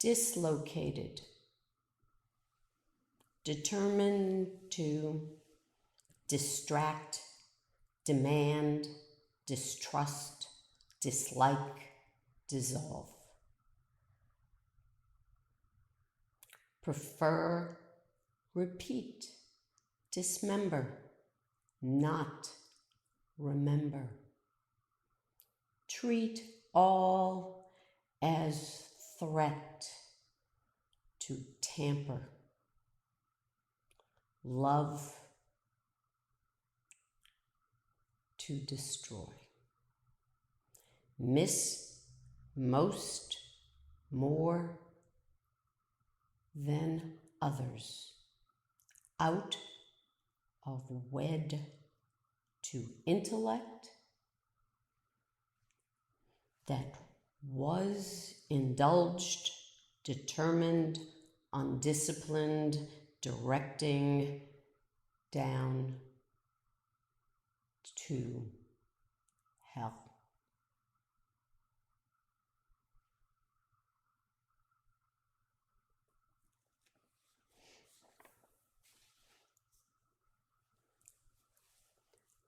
dislocated, determined to distract, demand, distrust, dislike, dissolve. Prefer, repeat, dismember, not remember. Treat all as threat to tamper. Love to destroy. Miss most, more than others. Out of wed to intellect that was indulged, determined, undisciplined, directing down to hell.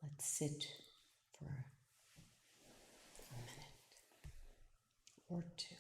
Let's sit for a minute or two.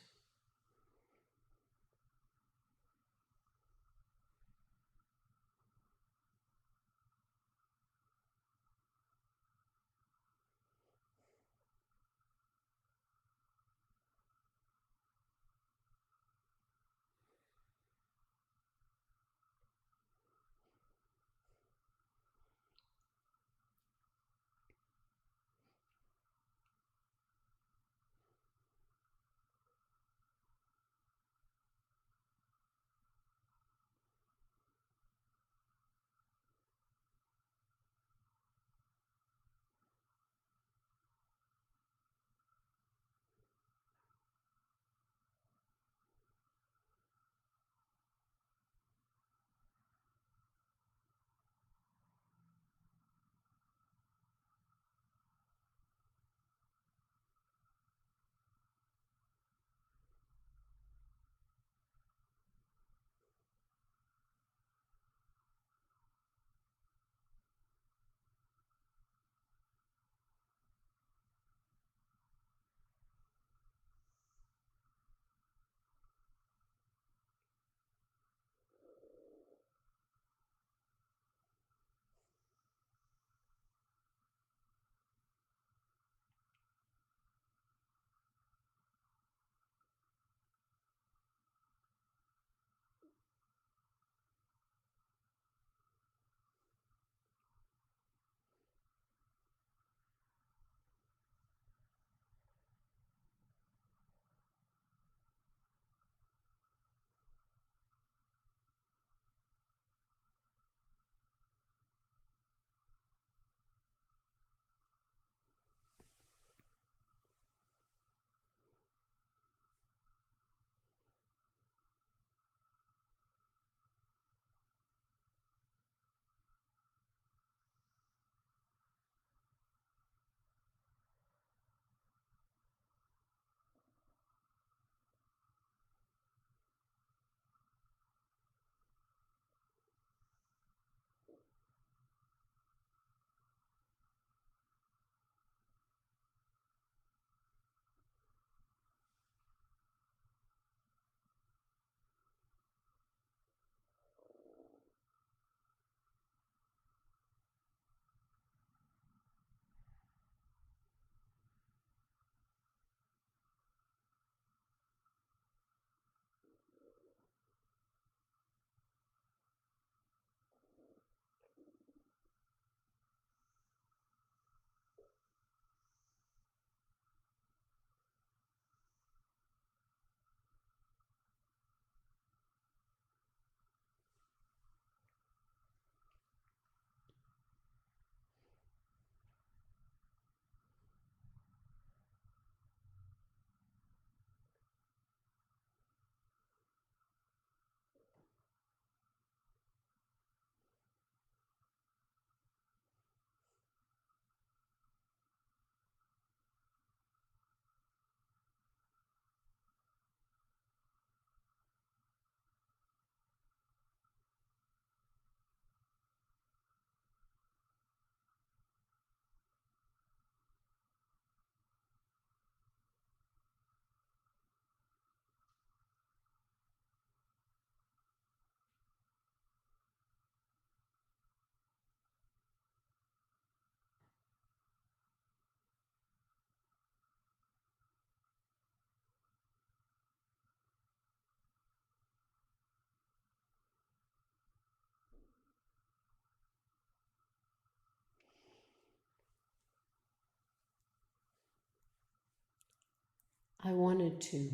I wanted to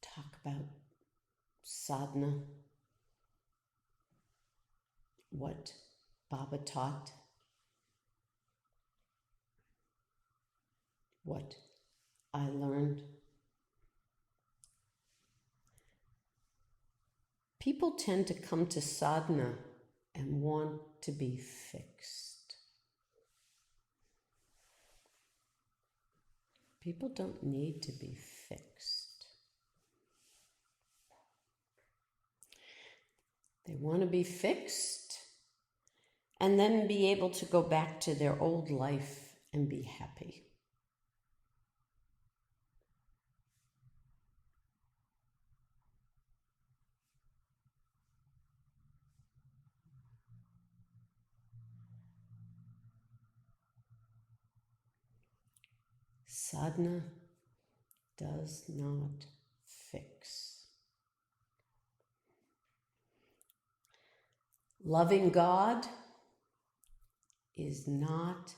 talk about sadhana, what Baba taught, what I learned. People tend to come to sadhana and want to be fixed. People don't need to be fixed. They want to be fixed and then be able to go back to their old life and be happy. Sadhana does not fix. Loving God is not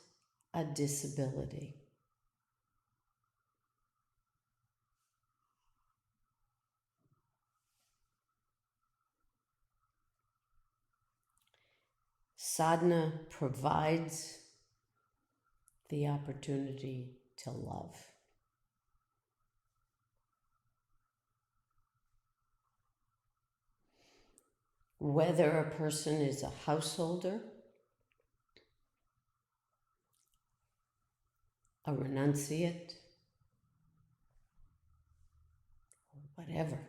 a disability. Sadhana provides the opportunity to love. Whether a person is a householder, a renunciate, or whatever.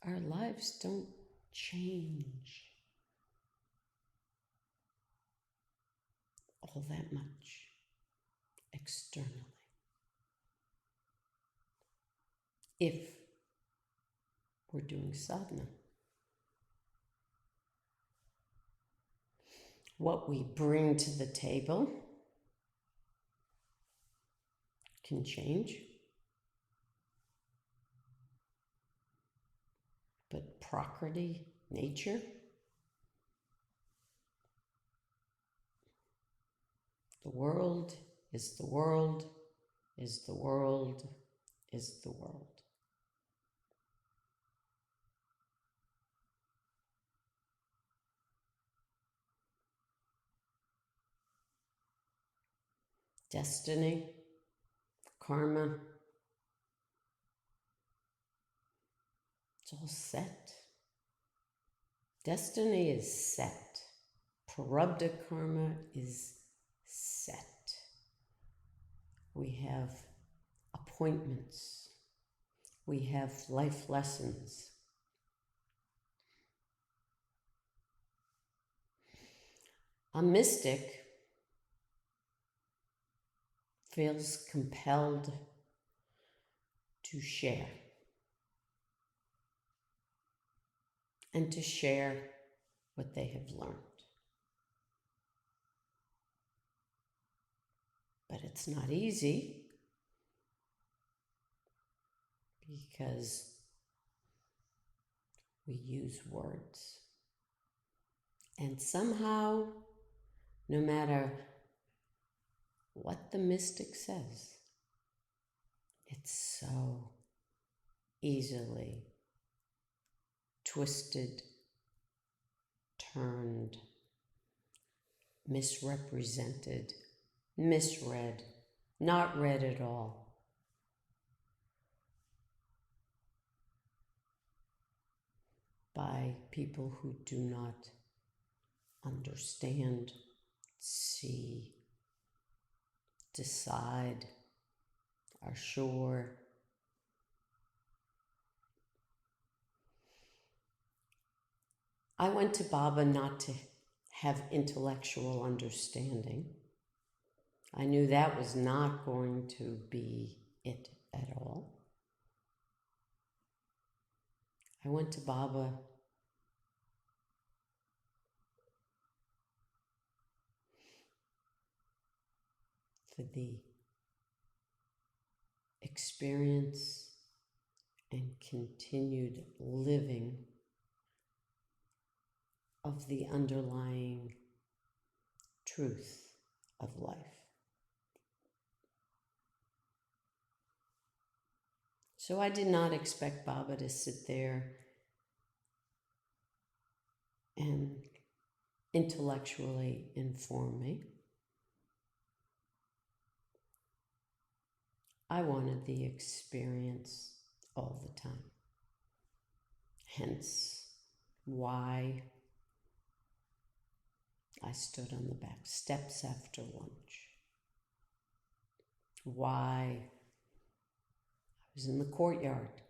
Our lives don't change all that much externally. If we're doing sadhana. What we bring to the table can change, but Prakriti, nature, the world is the world, is the world, is the world. Destiny, karma, it's all set. Destiny is set. Prarabdha karma is set. We have appointments. We have life lessons. A mystic feels compelled to share and to share what they have learned. But it's not easy because we use words. And somehow, no matter what the mystic says, it's so easily twisted, turned, misrepresented, misread, not read at all. By people who do not understand, see, decide, are sure. I went to Baba not to have intellectual understanding. I knew that was not going to be it at all. I went to Baba for the experience and continued living of the underlying truth of life. So I did not expect Baba to sit there and intellectually inform me. I wanted the experience all the time. Hence why I stood on the back steps after lunch. Why I was in the courtyard.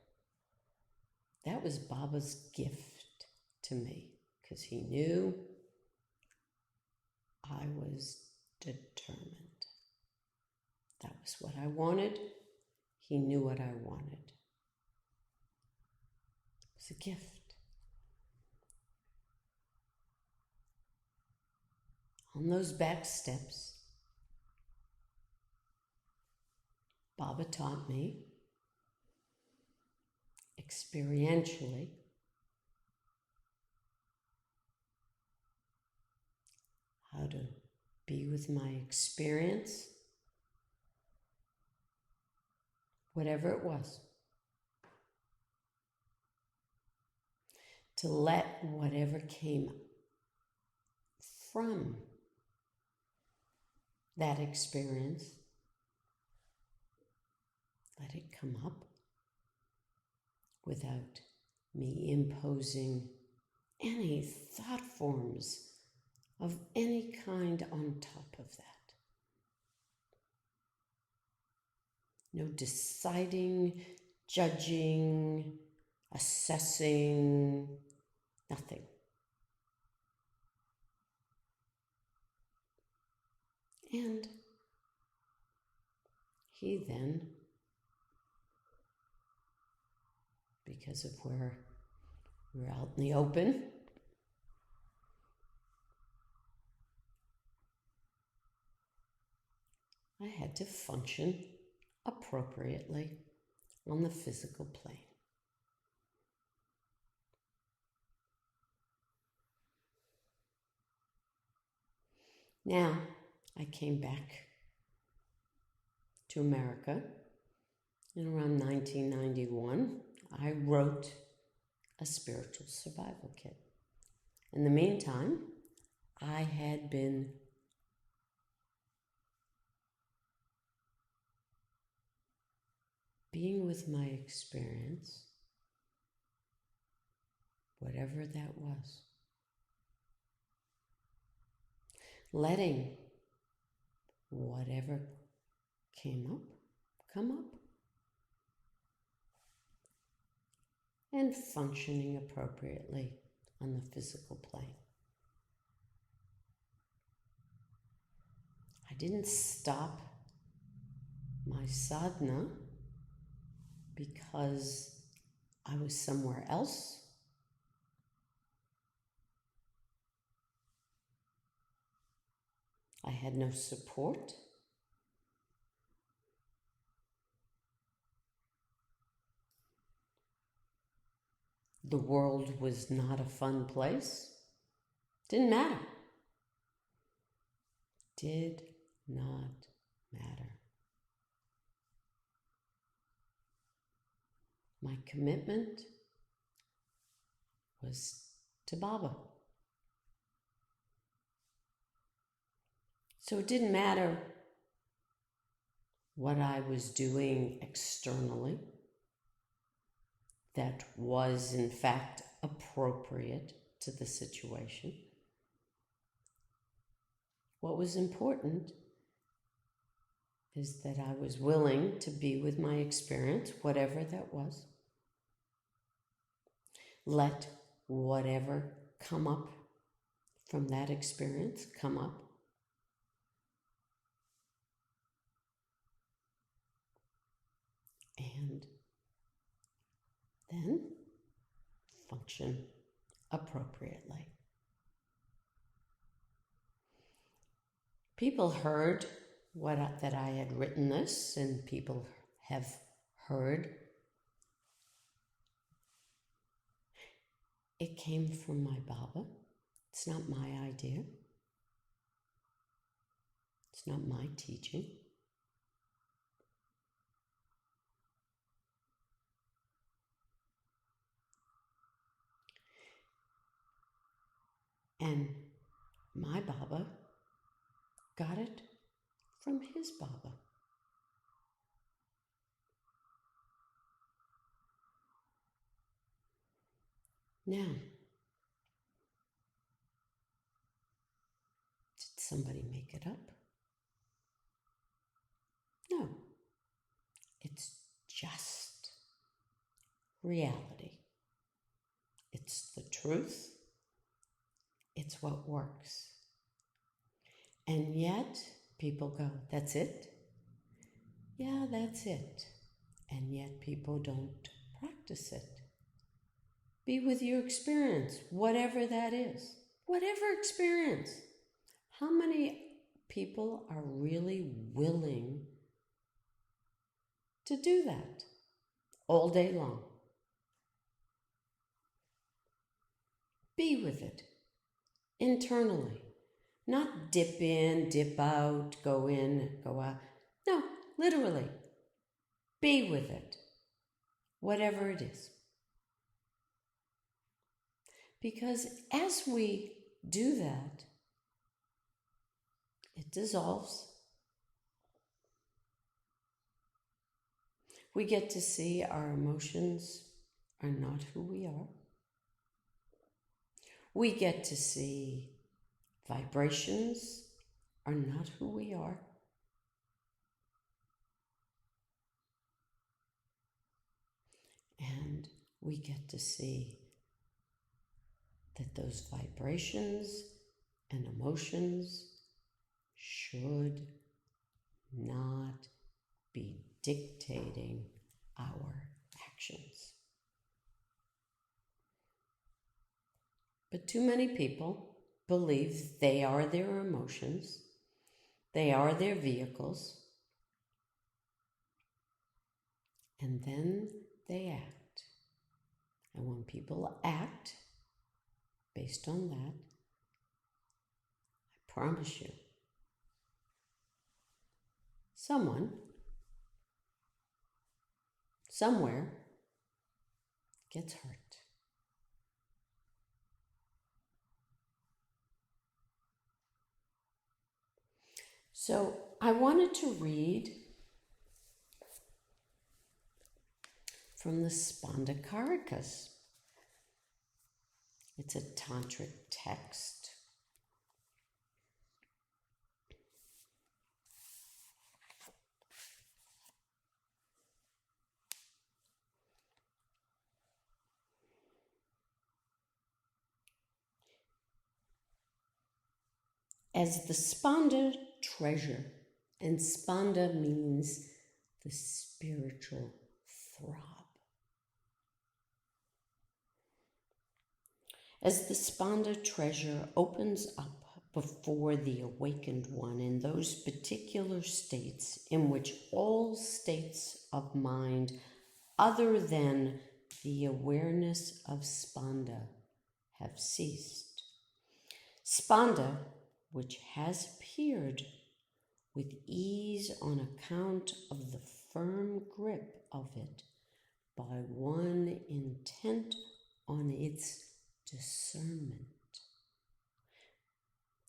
That was Baba's gift to me, because he knew I was determined. That was what I wanted. He knew what I wanted. It was a gift. On those back steps, Baba taught me experientially how to be with my experience, whatever it was. To let whatever came from that experience, let it come up without me imposing any thought forms of any kind on top of that. No deciding, judging, assessing, nothing. And he then, because of where we're out in the open, I had to function appropriately on the physical plane. Now, I came back to America in around 1991. I wrote a spiritual survival kit. In the meantime, I had been being with my experience, whatever that was. Letting whatever came up, come up. And functioning appropriately on the physical plane. I didn't stop my sadhana because I was somewhere else. I had no support. The world was not a fun place. Didn't matter. Did not matter. My commitment was to Baba. So it didn't matter what I was doing externally that was in fact appropriate to the situation. What was important is that I was willing to be with my experience, whatever that was. Let whatever come up from that experience come up. And then function appropriately. People heard that I had written this, and people have heard. It came from my Baba. It's not my idea. It's not my teaching. And my Baba got it from his Baba. Now, did somebody make it up? No, it's just reality. It's the truth. It's what works. And yet, people go, that's it? Yeah, that's it. And yet, people don't practice it. Be with your experience, whatever that is. Whatever experience. How many people are really willing to do that all day long? Be with it internally. Not dip in, dip out, go in, go out. No, literally. Be with it. Whatever it is. Because as we do that, it dissolves. We get to see our emotions are not who we are. We get to see vibrations are not who we are. And we get to see that those vibrations and emotions should not be dictating our actions. But too many people believe they are their emotions, they are their vehicles, and then they act. And when people act based on that, I promise you, someone, somewhere, gets hurt. So I wanted to read from the Spandakarikas. It's a tantric text. As the Spanda treasure, and Spanda means the spiritual throb. As the Spanda treasure opens up before the awakened one in those particular states in which all states of mind other than the awareness of Spanda have ceased. Spanda, which has appeared with ease on account of the firm grip of it by one intent on its discernment.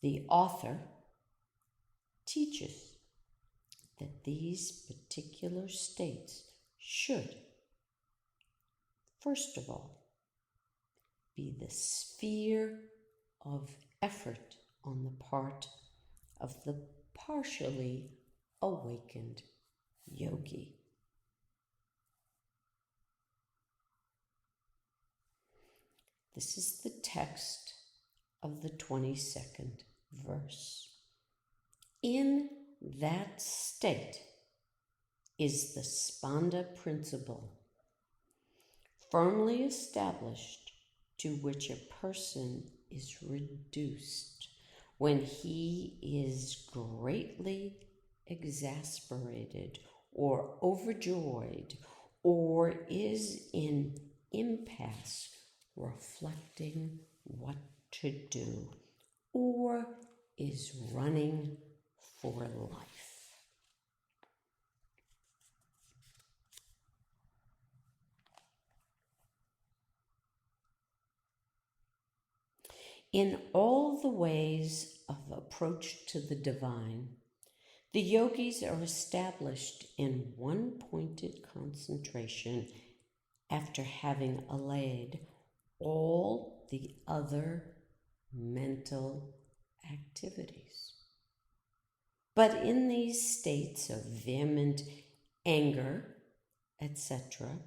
The author teaches that these particular states should, first of all, be the sphere of effort on the part of the partially awakened yogi. This is the text of the 22nd verse. In that state is the Spanda principle, firmly established, to which a person is reduced when he is greatly exasperated or overjoyed, or is in impasse reflecting what to do, or is running for life. In all the ways of approach to the divine, the yogis are established in one pointed concentration after having allayed all the other mental activities. But in these states of vehement anger, etc.,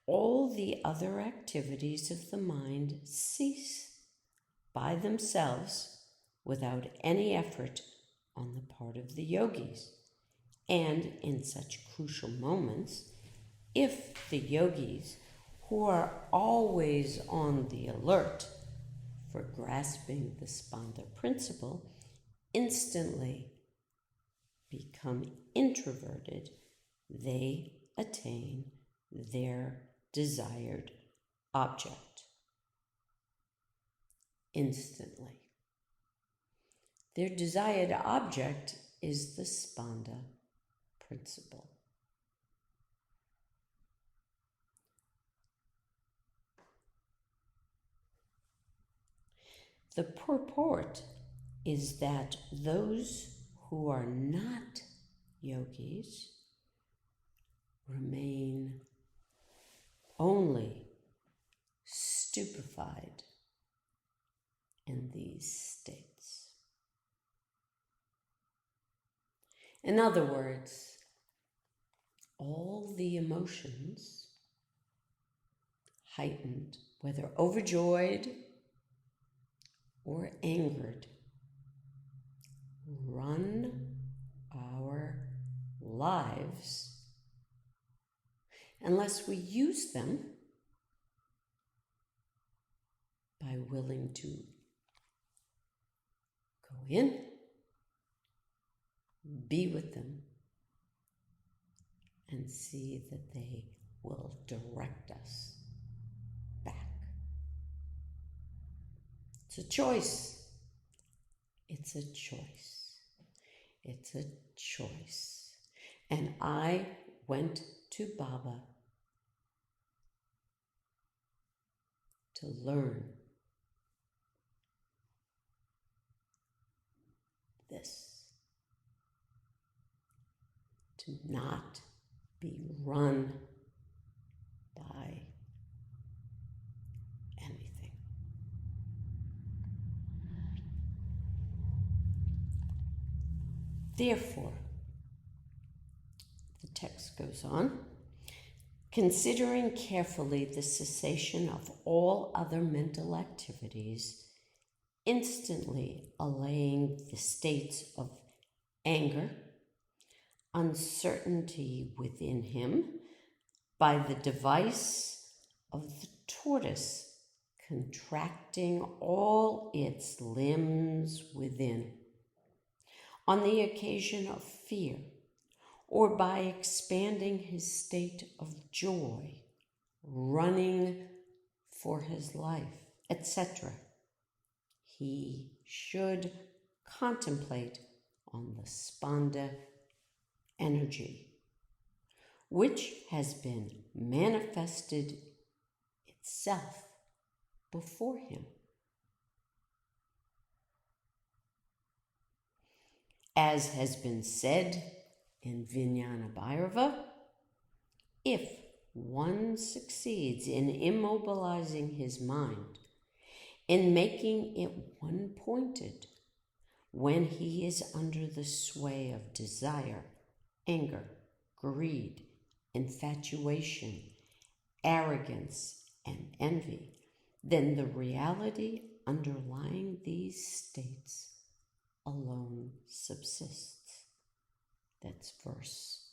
all the other activities of the mind cease by themselves without any effort on the part of the yogis. And in such crucial moments, if the yogis, who are always on the alert for grasping the Spanda principle, instantly become introverted, they attain their desired object instantly. Their desired object is the Spanda principle. The purport is that those who are not yogis remain only stupefied in these states. In other words, all the emotions heightened, whether overjoyed or angered, run our lives unless we use them by willing to go in, be with them, and see that they will direct us back. It's a choice. It's a choice. It's a choice. And I went to Baba to learn this. To not be run by anything. Therefore, the text goes on, considering carefully the cessation of all other mental activities, instantly allaying the states of anger, uncertainty within him, by the device of the tortoise contracting all its limbs within, on the occasion of fear, or by expanding his state of joy, running for his life, etc., he should contemplate on the Spanda energy, which has been manifested itself before him. As has been said in Vijnana Bhairava, if one succeeds in immobilizing his mind, in making it one-pointed, when he is under the sway of desire, anger, greed, infatuation, arrogance, and envy, then the reality underlying these states alone subsists. That's verse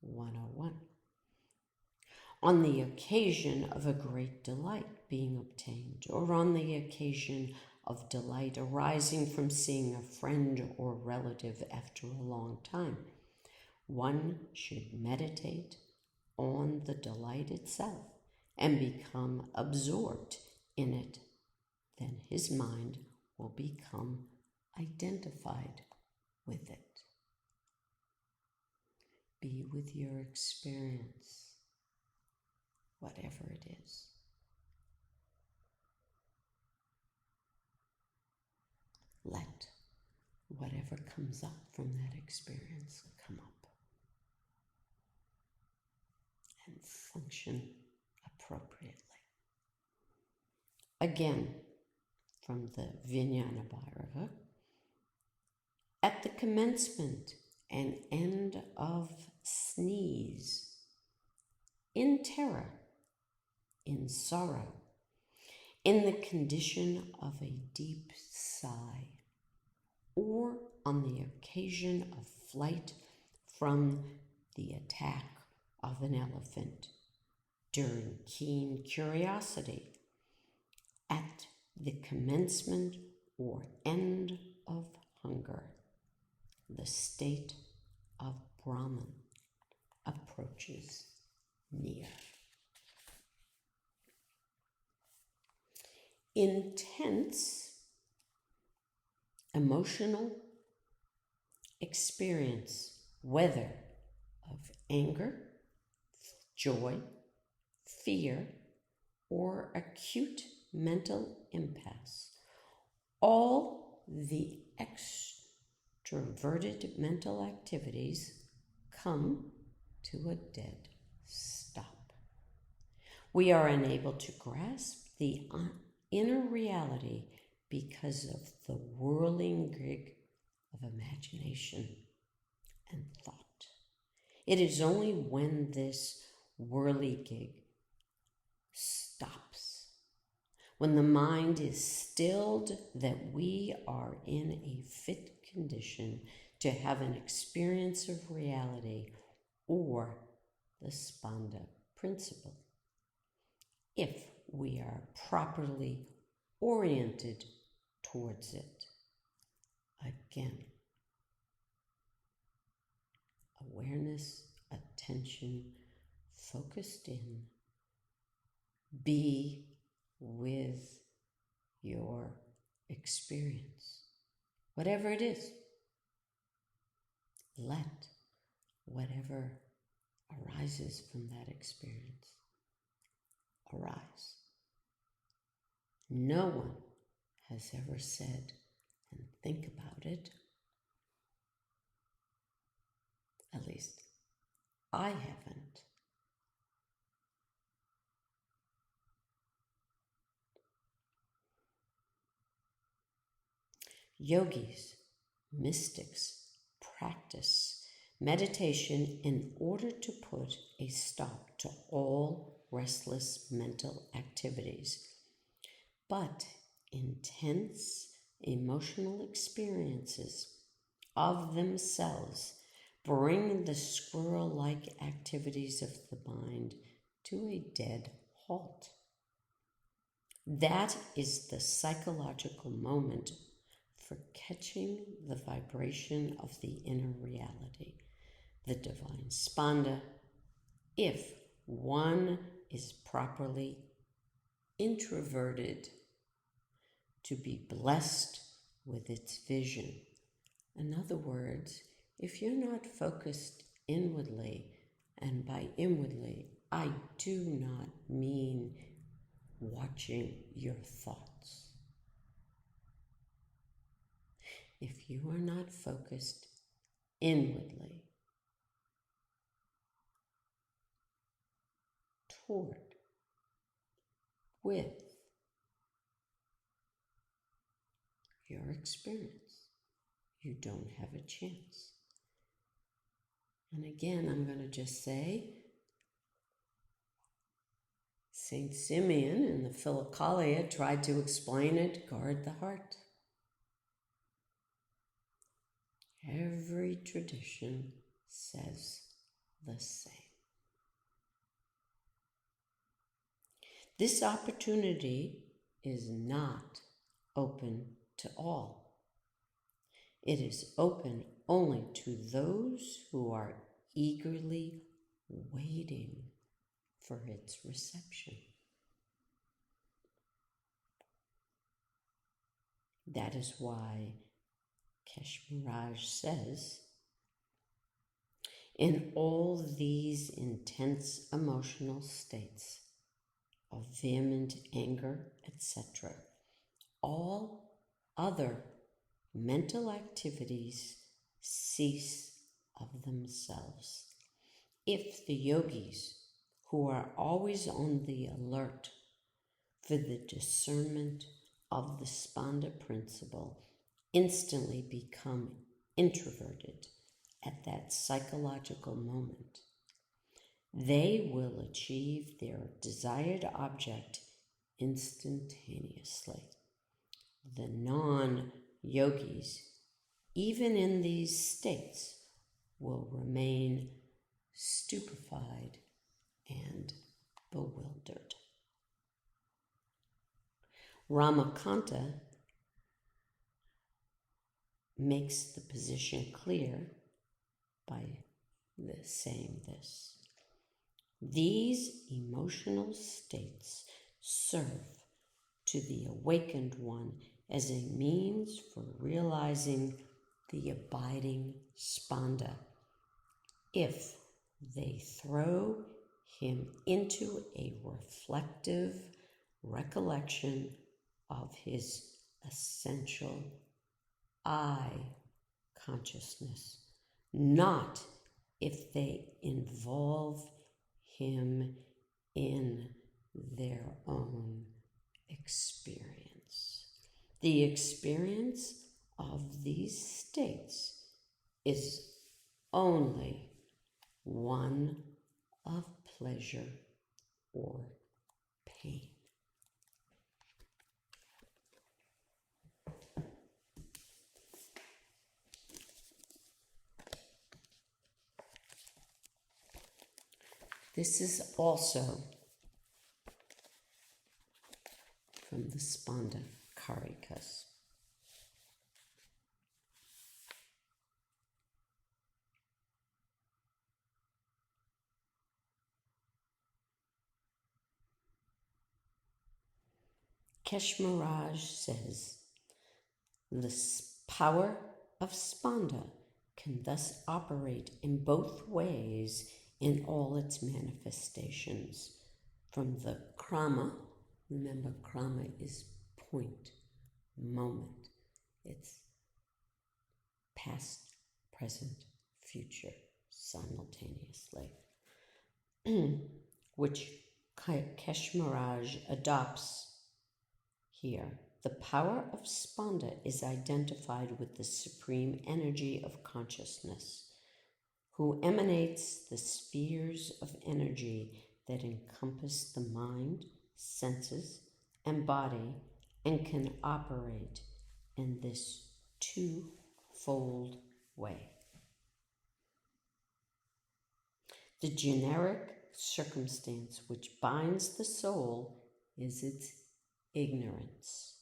101. On the occasion of a great delight being obtained, or on the occasion of delight arising from seeing a friend or relative after a long time, one should meditate on the delight itself and become absorbed in it. Then his mind will become identified with it. Be with your experience, whatever it is. Let whatever comes up from that experience come up and function appropriately. Again, from the Vijnana Bhairava, at the commencement and end of sneeze, in terror, in sorrow, in the condition of a deep sigh, or on the occasion of flight from the attack of an elephant, during keen curiosity, at the commencement or end of hunger, the state of Brahman approaches near. Intense emotional experience, whether of anger, joy, fear, or acute mental impasse, all the extroverted mental activities come to a dead stop. We are unable to grasp the inner reality because of the whirling gig of imagination and thought. It is only when this whirligig stops, when the mind is stilled, that we are in a fit condition to have an experience of reality or the Spanda principle. If we are properly oriented towards it. Again, awareness, attention, focused in. Be with your experience, whatever it is. Let whatever arises from that experience arise. No one has ever said, and think about it, at least I haven't. Yogis, mystics, practice meditation in order to put a stop to all restless mental activities. But intense emotional experiences of themselves bring the squirrel-like activities of the mind to a dead halt. That is the psychological moment for catching the vibration of the inner reality, the divine spanda, if one is properly introverted to be blessed with its vision. In other words, if you're not focused inwardly, and by inwardly, I do not mean watching your thoughts. If you are not focused inwardly toward, with your experience, you don't have a chance. And again, I'm going to just say, Saint Simeon in the Philokalia tried to explain it, guard the heart. Every tradition says the same. This opportunity is not open to all. It is open only to those who are eagerly waiting for its reception. That is why Keshmaraj says, In all these intense emotional states of vehement anger, etc., all other mental activities cease of themselves. If the yogis, who are always on the alert for the discernment of the Spanda principle, instantly become introverted at that psychological moment, they will achieve their desired object instantaneously. The non-yogis, even in these states, will remain stupefied and bewildered. Ramakanta makes the position clear by saying this. These emotional states serve to the awakened one as a means for realizing the abiding Spanda. If they throw him into a reflective recollection of his essential I consciousness, not if they involve him in their own experience. The experience of these states is only one of pleasure or pain. This is also from the Spanda Karikas. Keshmaraj says, the power of Spanda can thus operate in both ways in all its manifestations. From the krama, remember krama is point, moment. It's past, present, future simultaneously, which Keshmaraj adopts here. The power of Spanda is identified with the supreme energy of consciousness, who emanates the spheres of energy that encompass the mind, senses, and body, and can operate in this twofold way. The generic circumstance which binds the soul is its ignorance.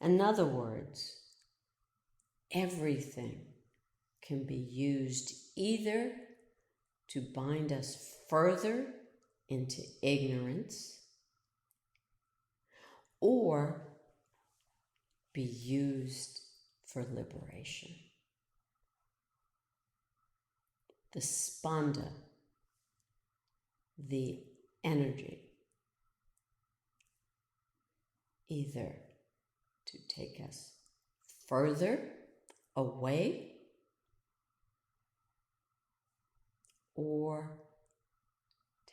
In other words, everything can be used either to bind us further into ignorance or be used for liberation. The Spanda, the energy, either to take us further away or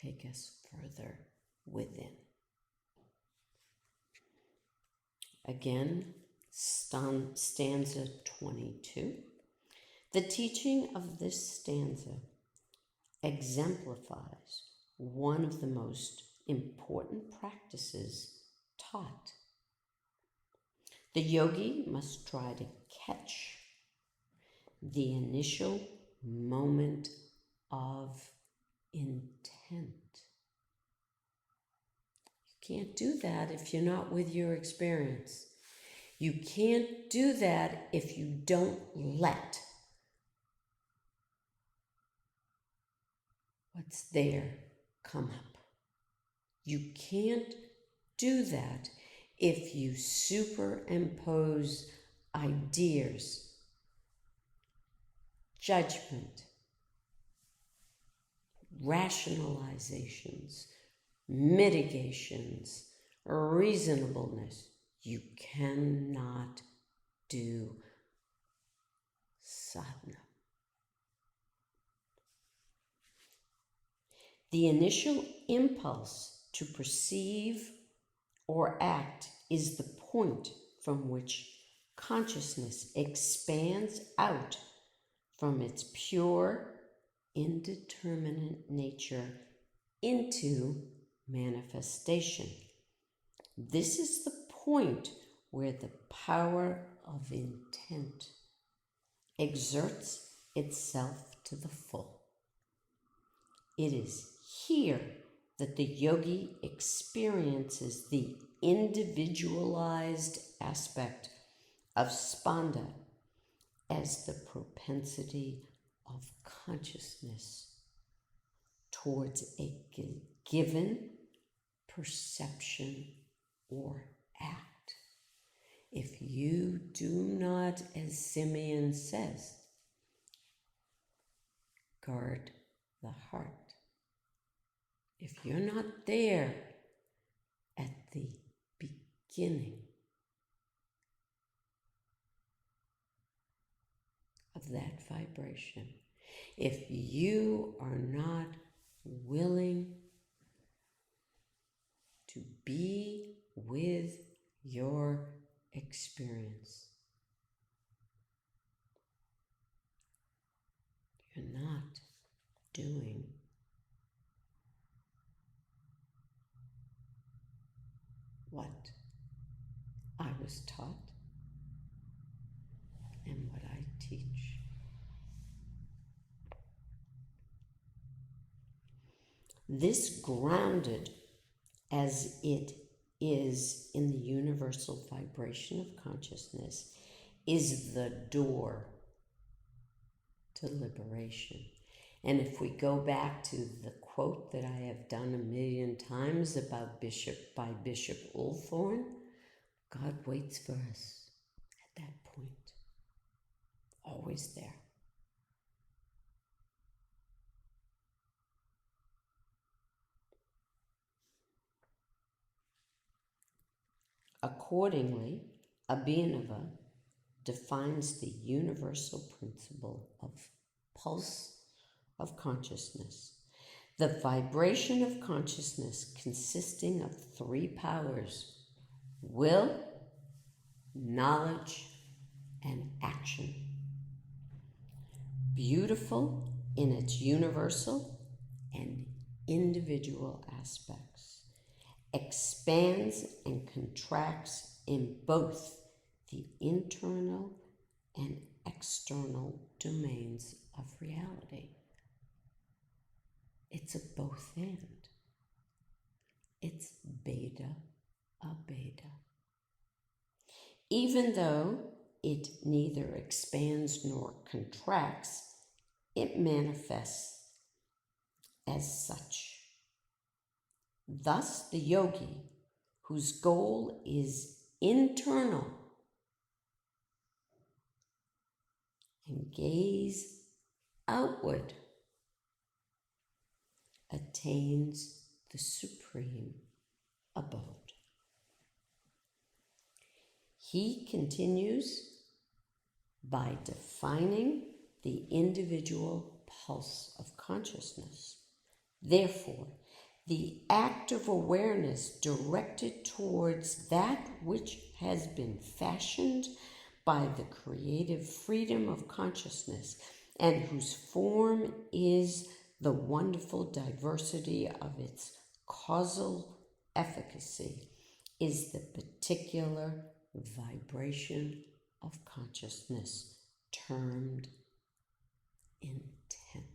take us further within. Again, stanza 22. The teaching of this stanza exemplifies one of the most important practices taught. The yogi must try to catch the initial moment of intent. You can't do that if you're not with your experience. You can't do that if you don't let what's there come up. You can't do that if you superimpose ideas judgment, rationalizations, mitigations, reasonableness. You cannot do sadhana. The initial impulse to perceive or act is the point from which consciousness expands out from its pure, indeterminate nature into manifestation. This is the point where the power of intent exerts itself to the full. It is here that the yogi experiences the individualized aspect of spanda as the propensity of consciousness towards a given perception or act. If you do not, as Simeon says, guard the heart, if you're not there at the beginning of that vibration, if you are not willing to be with your experience, you're not doing what I was taught and what I teach. This grounded as it is in the universal vibration of consciousness is the door to liberation. And if we go back to the quote that I have done a million times about Bishop Ulthorn, God waits for us at that point. Always there. Accordingly, Abhinava defines the universal principle of pulse of consciousness, the vibration of consciousness consisting of three powers: will, knowledge, and action. Beautiful in its universal and individual aspects, expands and contracts in both the internal and external domains of reality. It's a both and. It's beta a beta. Even though it neither expands nor contracts, it manifests as such. Thus, the yogi, whose goal is internal and gaze outward, attains the supreme abode. He continues by defining the individual pulse of consciousness. Therefore, the act of awareness directed towards that which has been fashioned by the creative freedom of consciousness and whose form is the wonderful diversity of its causal efficacy is the particular vibration of consciousness termed intent.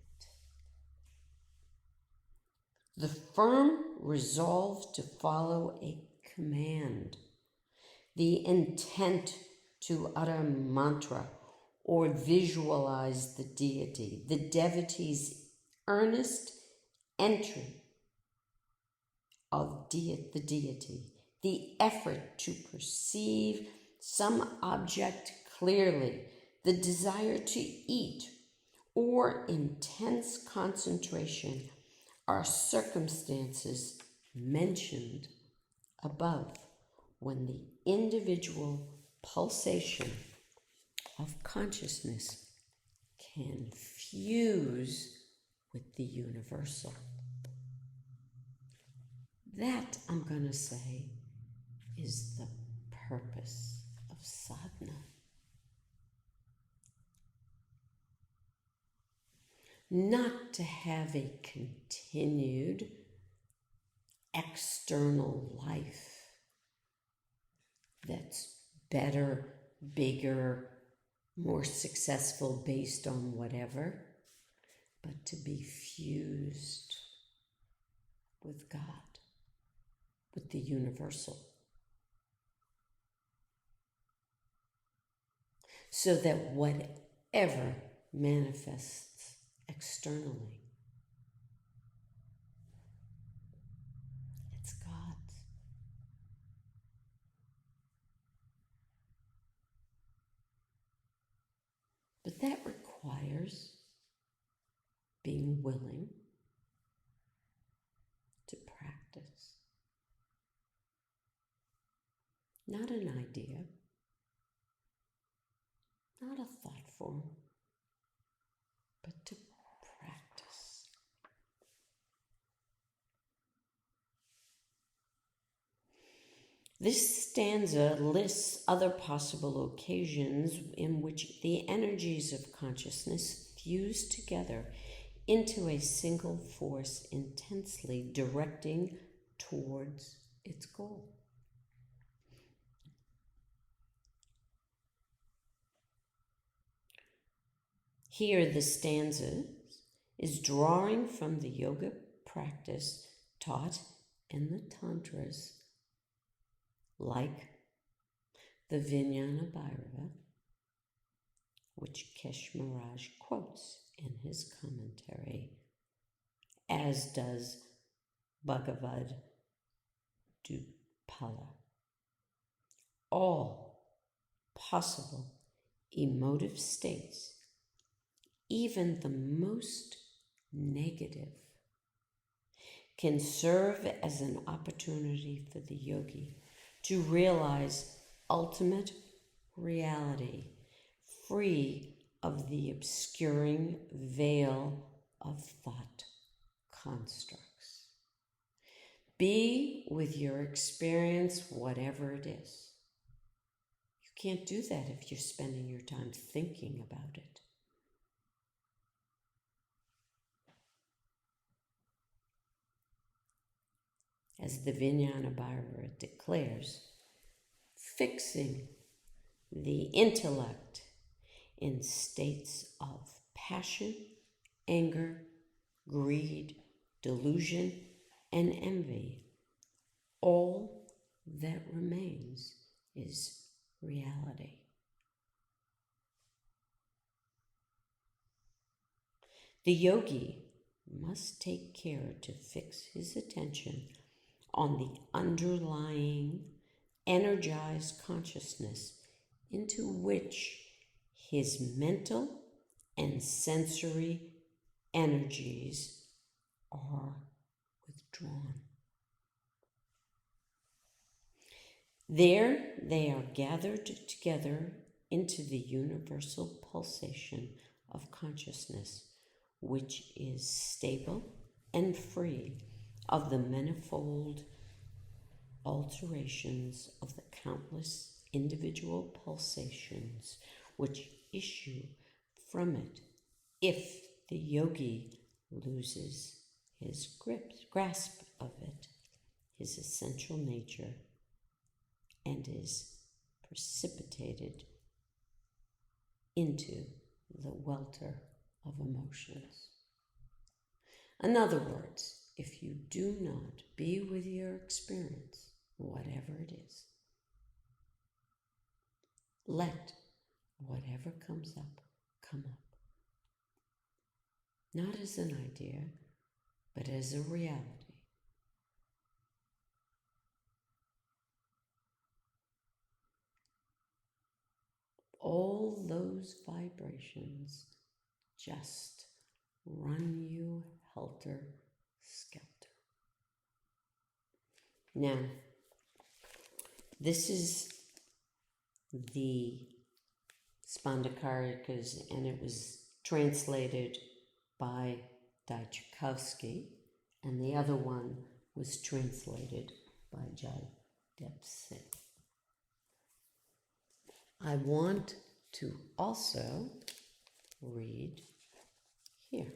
The firm resolve to follow a command, the intent to utter a mantra or visualize the deity, the devotee's earnest entry of the deity, the effort to perceive some object clearly, the desire to eat or intense concentration are circumstances mentioned above when the individual pulsation of consciousness can fuse with the universal. That, I'm going to say, is the purpose of sadhana. Not to have a continued external life that's better, bigger, more successful based on whatever, but to be fused with God, with the universal. So that whatever manifests externally, it's God's. But that requires being willing to practice. Not an idea, not a thought form, but to practice. This stanza lists other possible occasions in which the energies of consciousness fuse together into a single force intensely directing towards its goal. Here, the stanza is drawing from the yoga practice taught in the Tantras, like the Vijnana Bhairava, which Kesh Maharaj quotes in his commentary, as does Bhagavad Dupala. All possible emotive states, even the most negative, can serve as an opportunity for the yogi to realize ultimate reality, free of the obscuring veil of thought constructs. Be with your experience, whatever it is. You can't do that if you're spending your time thinking about it. As the Vijnana Bhairava declares, fixing the intellect in states of passion, anger, greed, delusion, and envy, all that remains is reality. The yogi must take care to fix his attention on the underlying energized consciousness into which his mental and sensory energies are withdrawn. There they are gathered together into the universal pulsation of consciousness, which is stable and free of the manifold alterations of the countless individual pulsations which issue from it if the yogi loses his grasp of it, his essential nature, and is precipitated into the welter of emotions. In other words, if you do not be with your experience, whatever it is, let whatever comes up, come up. Not as an idea, but as a reality. All those vibrations just run you helter-skelter. Now, this is the Spandakarikas, and it was translated by Tchaikovsky, and the other one was translated by Jaidev Singh. I want to also read here.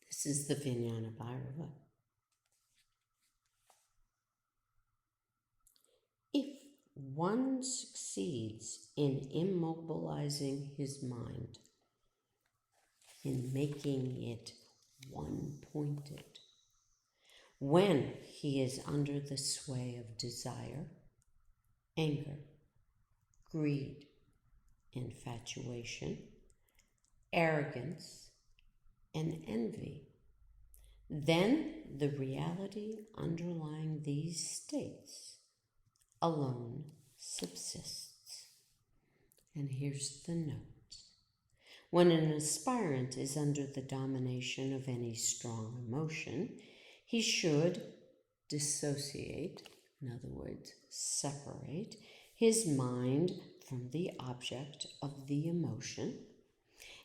This is the Vijnana Bhairava. If one succeeds in immobilizing his mind, in making it one-pointed, when he is under the sway of desire, anger, greed, infatuation, arrogance, and envy, then the reality underlying these states alone subsists. And here's the note. When an aspirant is under the domination of any strong emotion, he should dissociate, in other words, separate his mind from the object of the emotion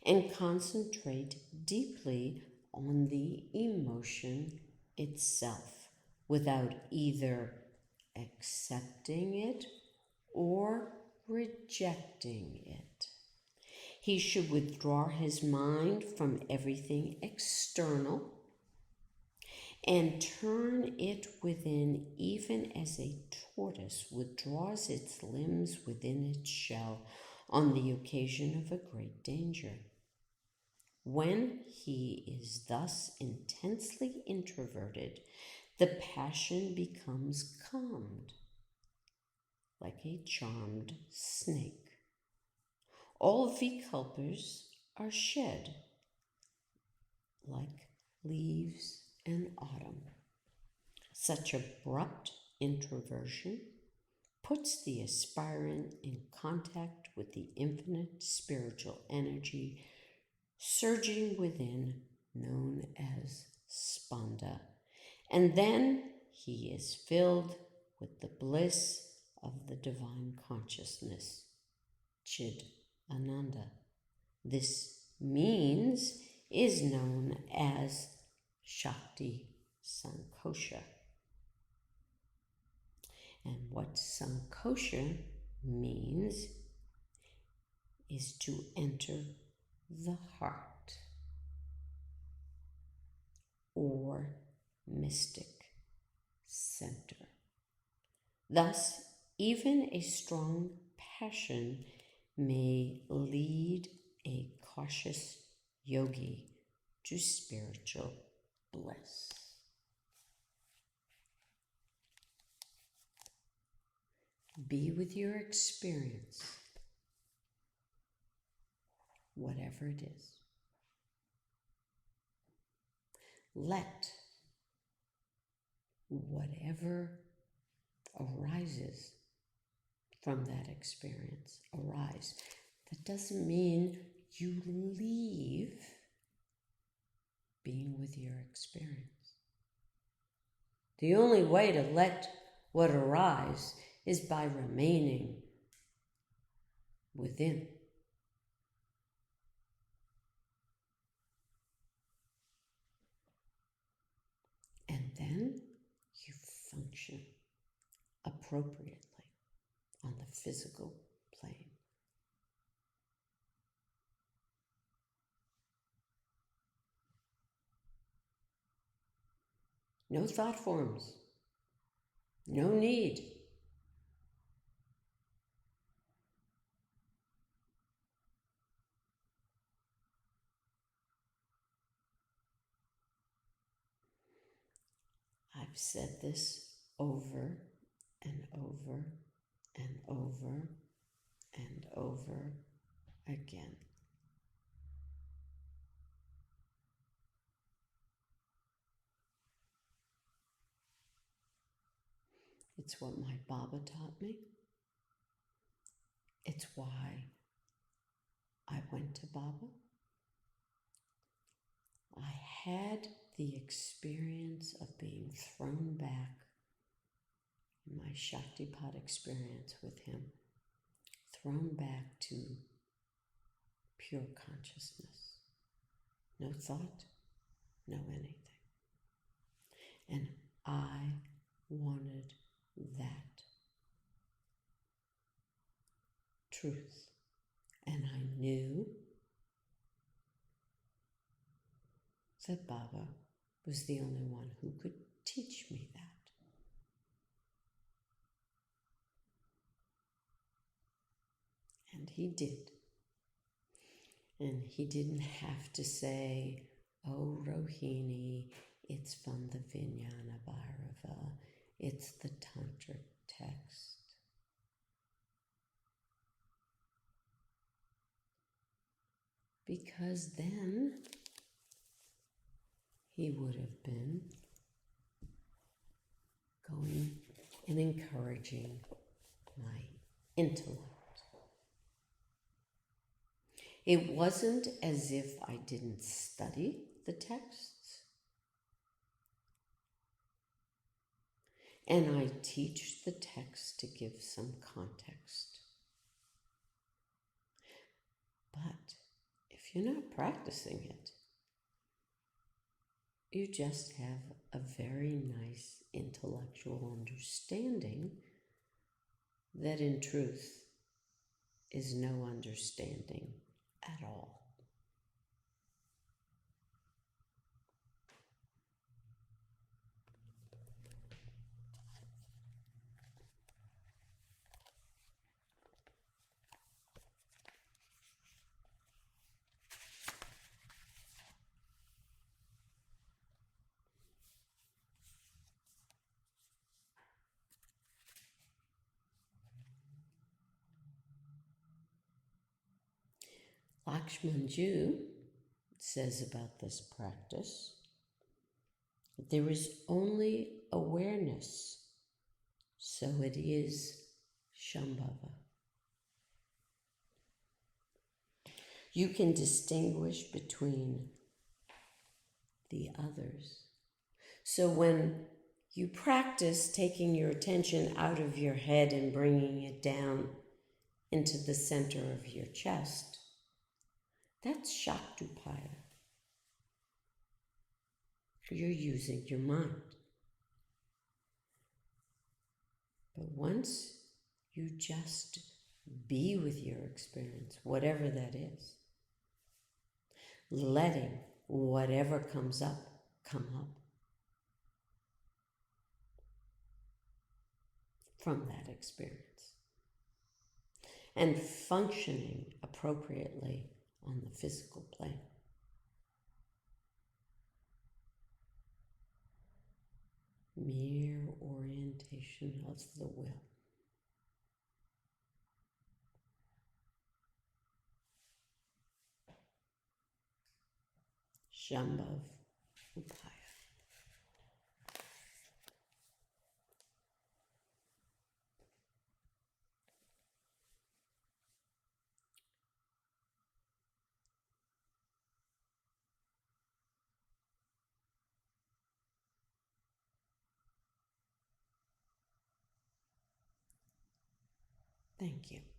and concentrate deeply on the emotion itself without either accepting it or rejecting it. He should withdraw his mind from everything external and turn it within, even as a tortoise withdraws its limbs within its shell on the occasion of a great danger. When he is thus intensely introverted, the passion becomes calmed, like a charmed snake. All vikalpas are shed, like leaves in autumn. Such abrupt introversion puts the aspirant in contact with the infinite spiritual energy surging within, known as spanda, and then he is filled with the bliss of the divine consciousness, Chid Ananda. This means is known as Shakti Sankosha. And what Sankosha means is to enter the heart or mystic center. Thus, even a strong passion may lead a cautious yogi to spiritual bliss. Be with your experience, whatever it is. Let whatever arises from that experience arise. That doesn't mean you leave being with your experience. The only way to let what arise is by remaining within. And then you function appropriately on the physical plane. No thought forms. No need. I've said this over and over and over and over again. It's what my Baba taught me. It's why I went to Baba. I had the experience of being thrown back in my Shaktipat experience with him, thrown back to pure consciousness. No thought, no anything. And I wanted that truth. And I knew that Baba was the only one who could teach me that. And he did. And he didn't have to say, oh, Rohini, it's from the Vijnana Bhairava, it's the Tantric text. Because then he would have been going and encouraging my intellect. It wasn't as if I didn't study the texts. And I teach the text to give some context. But if you're not practicing it, you just have a very nice intellectual understanding that in truth is no understanding at all. Lakshmanju says about this practice, there is only awareness, so it is Shambhava. You can distinguish between the others. So when you practice taking your attention out of your head and bringing it down into the center of your chest, that's Shaktupaya. You're using your mind. But once you just be with your experience, whatever that is, letting whatever comes up come up from that experience, and functioning appropriately on the physical plane. Mere orientation of the will. Shambhav Upaya. Thank you.